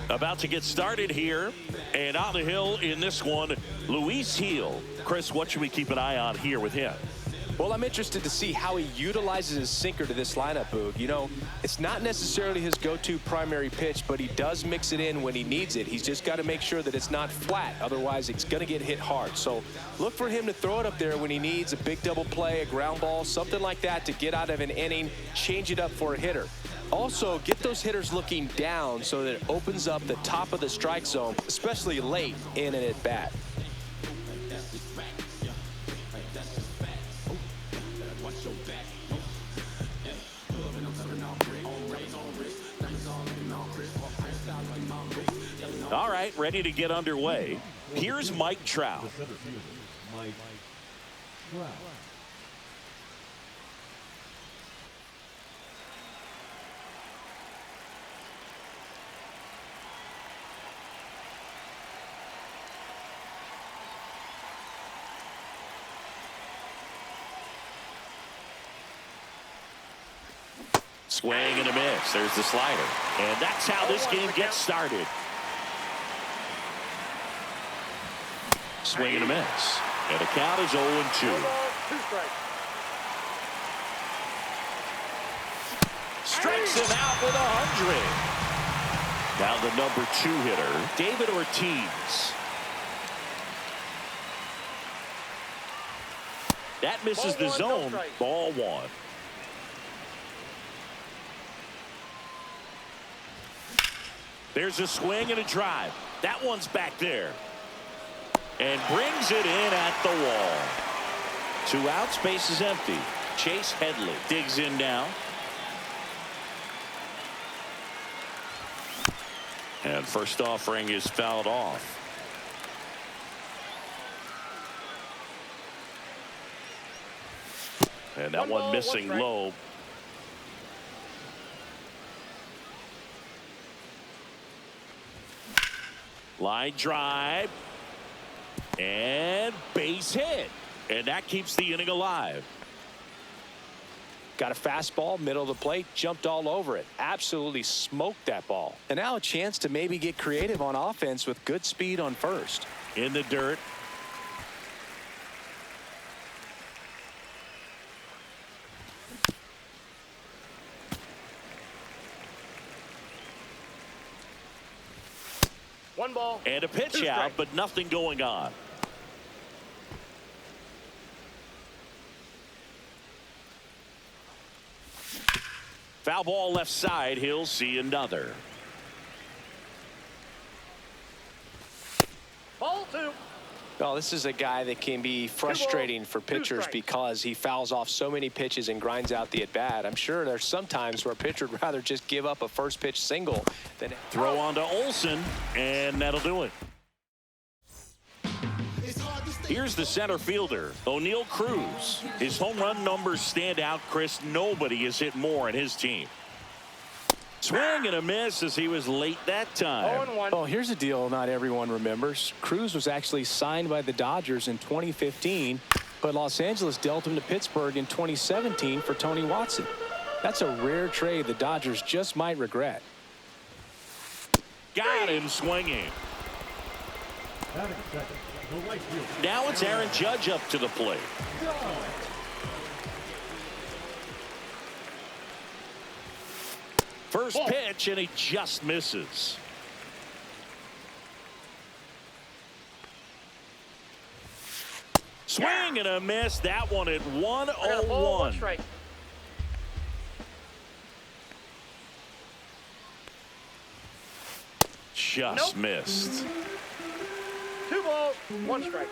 About to get started here, and on the hill in this one, Luis Gil. Chris, what should we keep an eye on here with him? Well, I'm interested to see how he utilizes his sinker to this lineup, Boog. You know, it's not necessarily his go-to primary pitch, but he does mix it in when he needs it. He's just got to make sure that it's not flat. Otherwise, it's going to get hit hard. So look for him to throw it up there when he needs a big double play, a ground ball, something like that to get out of an inning, change it up for a hitter. Also, get those hitters looking down so that it opens up the top of the strike zone, especially late in an at-bat. All right, ready to get underway. Here's Mike Trout. Swing and a miss. There's the slider. And that's how this game gets started. Swing and a miss. And the count is 0-2. Strikes him out with 100. Now the number 2 hitter, David Ortiz. That misses the zone. Ball 1. There's a swing and a drive. That one's back there. And brings it in at the wall. 2 outs, base is empty. Chase Headley digs in now. And first offering is fouled off. And that one missing low. Line drive. And base hit. And that keeps the inning alive. Got a fastball, middle of the plate, jumped all over it. Absolutely smoked that ball. And now a chance to maybe get creative on offense with good speed on first. In the dirt. One ball. And a pitch out, but nothing going on. Foul ball left side. He'll see another. Ball 2. Well, this is a guy that can be frustrating for pitchers because he fouls off so many pitches and grinds out the at-bat. I'm sure there's some times where a pitcher would rather just give up a first pitch single than throw on to Olson, and that'll do it. Here's the center fielder, O'Neal Cruz. His home run numbers stand out, Chris. Nobody has hit more in his team. Swing and a miss as he was late that time. Oh, here's a deal not everyone remembers. Cruz was actually signed by the Dodgers in 2015, but Los Angeles dealt him to Pittsburgh in 2017 for Tony Watson. That's a rare trade the Dodgers just might regret. Got him swinging. Now it's Aaron Judge up to the plate. First pitch, and he just misses. Swing and a miss. That one at 1-0-1. Just missed. 2 balls, 1 strike.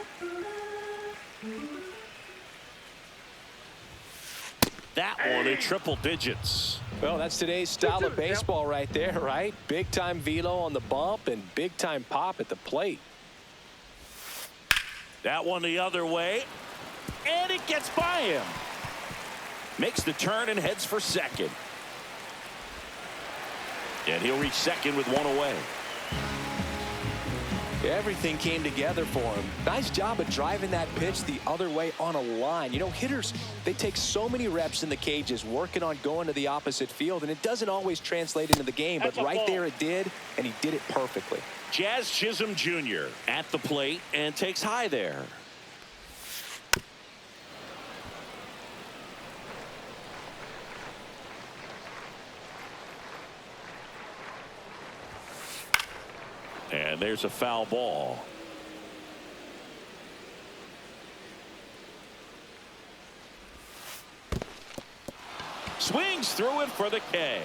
That one in triple digits. Well, that's today's style of baseball right there, right? Big time velo on the bump and big time pop at the plate. That one the other way, and it gets by him. Makes the turn and heads for second. And he'll reach second with 1 away. Everything came together for him. Nice job of driving that pitch the other way on a line. You know, hitters, they take so many reps in the cages working on going to the opposite field, and it doesn't always translate into the game, but right there it did, and he did it perfectly. Jazz Chisholm Jr. at the plate and takes high there. And there's a foul ball. Swings through it for the K.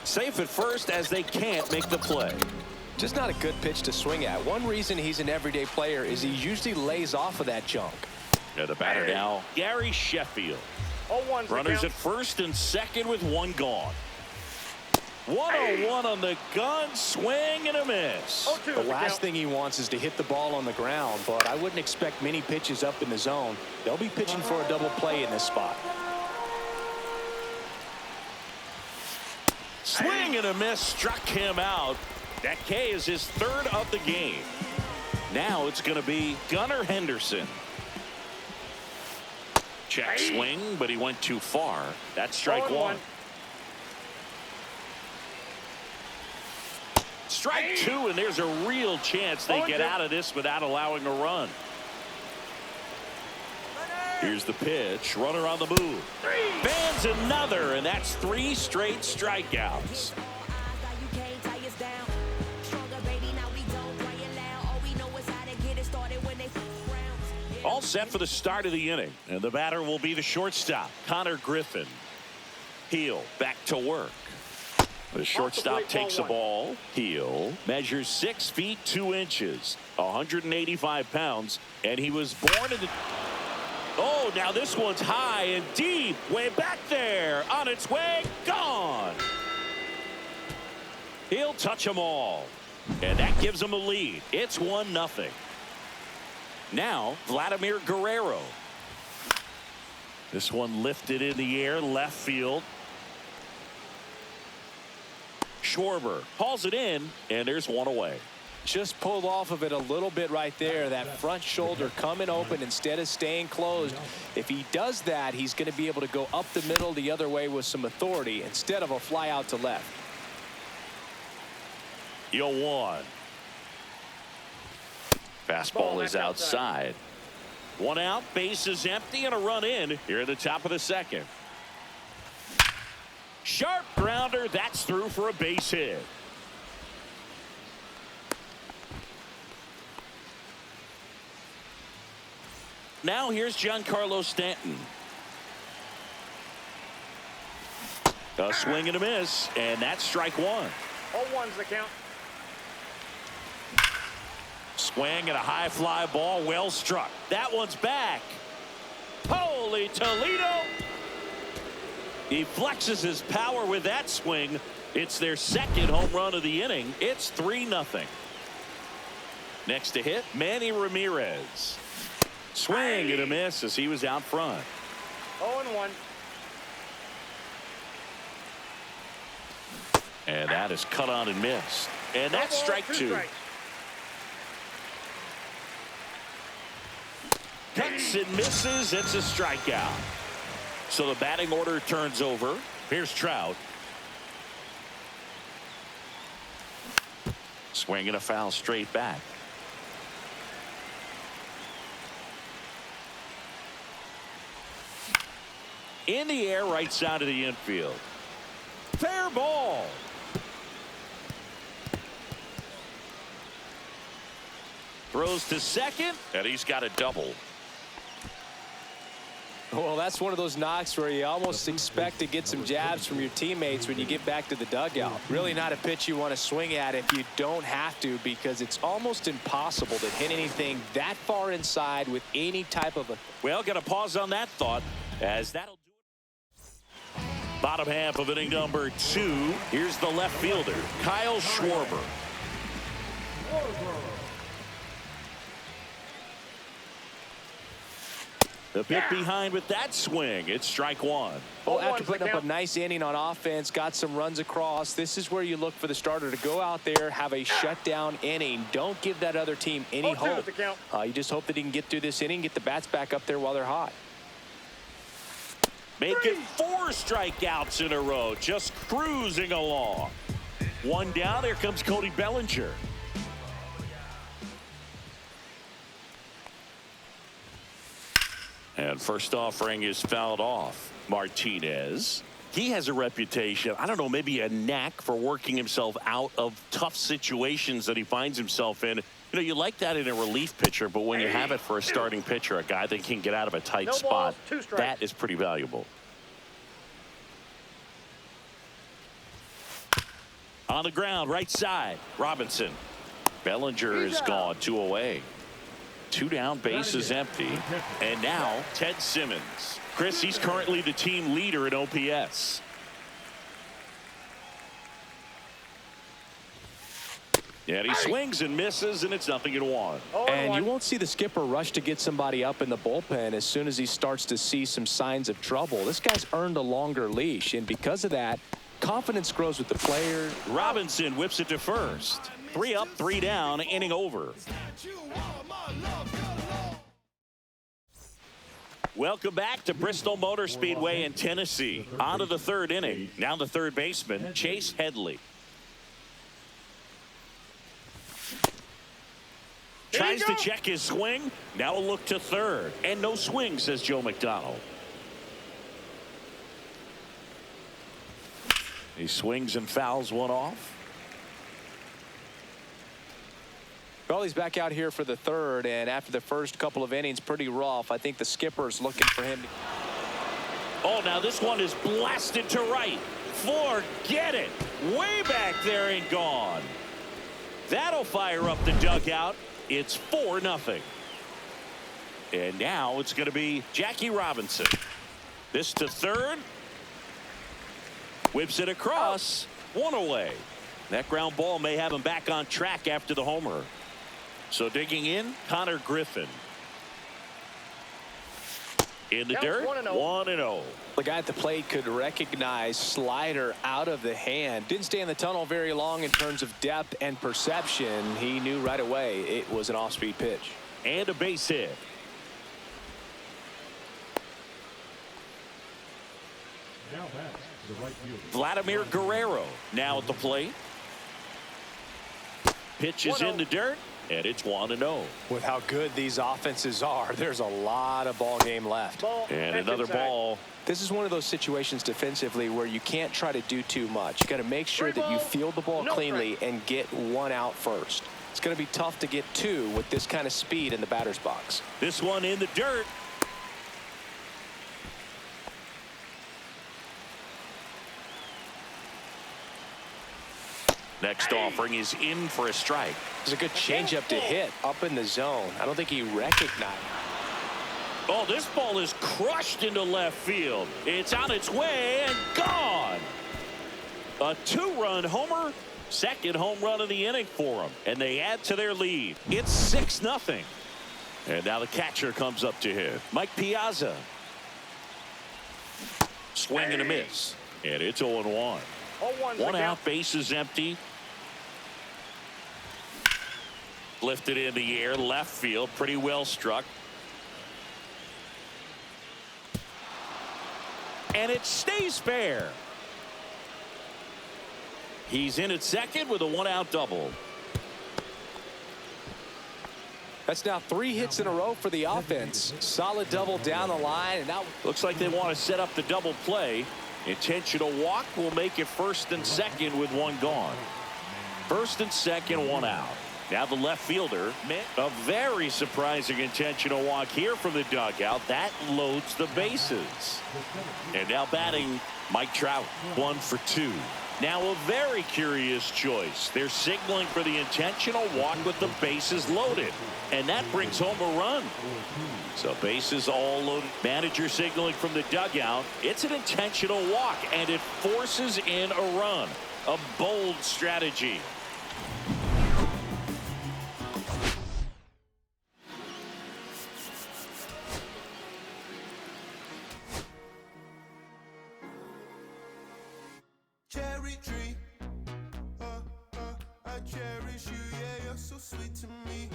Safe at first as they can't make the play. Just not a good pitch to swing at. One reason he's an everyday player is he usually lays off of that junk. And the batter now, Gary Sheffield. 0-1's the Runners count. at first and second with one gone. 1-0-1 on the gun, swing and a miss. 0-2 The last thing he wants is to hit the ball on the ground, but I wouldn't expect many pitches up in the zone. They'll be pitching for a double play in this spot. Swing and a miss, struck him out. That K is his third of the game. Now it's going to be Gunnar Henderson. Check swing, but he went too far. That's strike 0-1. one. Strike two, and there's a real chance they get out of this without allowing a run. Here's the pitch. Runner on the move. Fans another, and that's 3 straight strikeouts. All set for the start of the inning, and the batter will be the shortstop, Connor Griffin. Heel back to work. The shortstop takes the ball. Heel measures 6 feet 2 inches, 185 pounds, and he was born in the... Oh, now this one's high and deep, way back there, on its way, gone. He'll touch them all, and that gives him a lead. It's 1-0. Now, Vladimir Guerrero. This one lifted in the air, left field. Schwarber hauls it in, and there's one away. Just pulled off of it a little bit right there. That front shoulder coming open instead of staying closed. If he does that, he's going to be able to go up the middle the other way with some authority instead of a fly out to left. 0-1. Fastball is outside. 1 out, base is empty, and a run in here at the top of the second. Sharp grounder, that's through for a base hit. Now here's Giancarlo Stanton. A swing and a miss, and that's strike one. 0-1's the count. Swing and a high fly ball, well struck. That one's back. Holy Toledo! He flexes his power with that swing. It's their second home run of the inning. It's 3-0. Next to hit, Manny Ramirez. Swing and a miss as he was out front. 0-1. And that is cut on and missed. And that's strike 2. Strikes. Cuts and misses. It's a strikeout. So the batting order turns over. Here's Trout. Swing and a foul straight back. In the air, right side of the infield. Fair ball. Throws to second, and he's got a double. Well, that's one of those knocks where you almost expect to get some jabs from your teammates when you get back to the dugout. Really not a pitch you want to swing at if you don't have to, because it's almost impossible to hit anything that far inside with any type of a... Well, got to pause on that thought, as that'll do it. Bottom half of inning number 2. Here's the left fielder, Kyle Schwarber. A bit behind with that swing. It's strike one. Well, after putting up a nice inning on offense, got some runs across, this is where you look for the starter to go out there, have a shutdown inning. Don't give that other team any hope. You just hope that he can get through this inning, get the bats back up there while they're hot. Making 4 strikeouts in a row, just cruising along. One down, here comes Cody Bellinger. And first offering is fouled off. Martinez. He has a reputation, I don't know, maybe a knack for working himself out of tough situations that he finds himself in. You know, you like that in a relief pitcher, but when you have it for a starting pitcher, a guy that can get out of a tight spot, that is pretty valuable. On the ground, right side, Robinson. Bellinger is gone, 2 away. 2 down, base is empty. And now Ted Simmons. Chris, he's currently the team leader in OPS. And he swings and misses, and it's 0-1. And you won't see the skipper rush to get somebody up in the bullpen as soon as he starts to see some signs of trouble. This guy's earned a longer leash, and because of that, confidence grows with the player. Robinson whips it to first. 3 up, 3 down, inning over. Welcome back to Bristol Motor Speedway in Tennessee. On to the 3rd inning. Now the third baseman, Chase Headley. Tries to check his swing. Now a look to third. And no swing, says Joe McDonald. He swings and fouls one off. Well, he's back out here for the 3rd, and after the first couple of innings, pretty rough. I think the skipper's looking for him. Oh, now this one is blasted to right. Forget it. Way back there and gone. That'll fire up the dugout. It's 4-0. And now it's going to be Jackie Robinson. This to third. Whips it across. 1 away. That ground ball may have him back on track after the homer. So digging in, Connor Griffin. In the dirt, 1-0. The guy at the plate could recognize slider out of the hand. Didn't stay in the tunnel very long in terms of depth and perception. He knew right away it was an off-speed pitch. And a base hit. Now back to the right field. Vladimir Guerrero now at the plate. Pitch is in the dirt. And it's 1-0. With how good these offenses are, there's a lot of ball game left. And another ball. This is one of those situations defensively where you can't try to do too much. You got to make sure that you field the ball cleanly and get 1 out first. It's going to be tough to get 2 with this kind of speed in the batter's box. This one in the dirt. Next offering is in for a strike. There's a good changeup to hit up in the zone. I don't think he recognized. Oh, this ball is crushed into left field. It's on its way and gone. A 2-run homer. Second home run of the inning for them. And they add to their lead. It's 6-0. And now the catcher comes up to him. Mike Piazza. Swing and a miss. And it's 0-1. 1 out, base is empty. Lifted in the air, left field, pretty well struck. And it stays fair. He's in at second with a 1-out double. That's now 3 hits in a row for the offense. Solid double down the line. And now looks like they want to set up the double play. Intentional walk will make it first and second with 1 gone. First and second, 1 out. Now the left fielder, a very surprising intentional walk here from the dugout. That loads the bases. And now batting, Mike Trout, 1 for 2. Now a very curious choice. They're signaling for the intentional walk with the bases loaded. And that brings home a run. So bases all loaded. Manager signaling from the dugout. It's an intentional walk, and it forces in a run. A bold strategy. cherry tree. I cherish you, yeah, you're so sweet to me.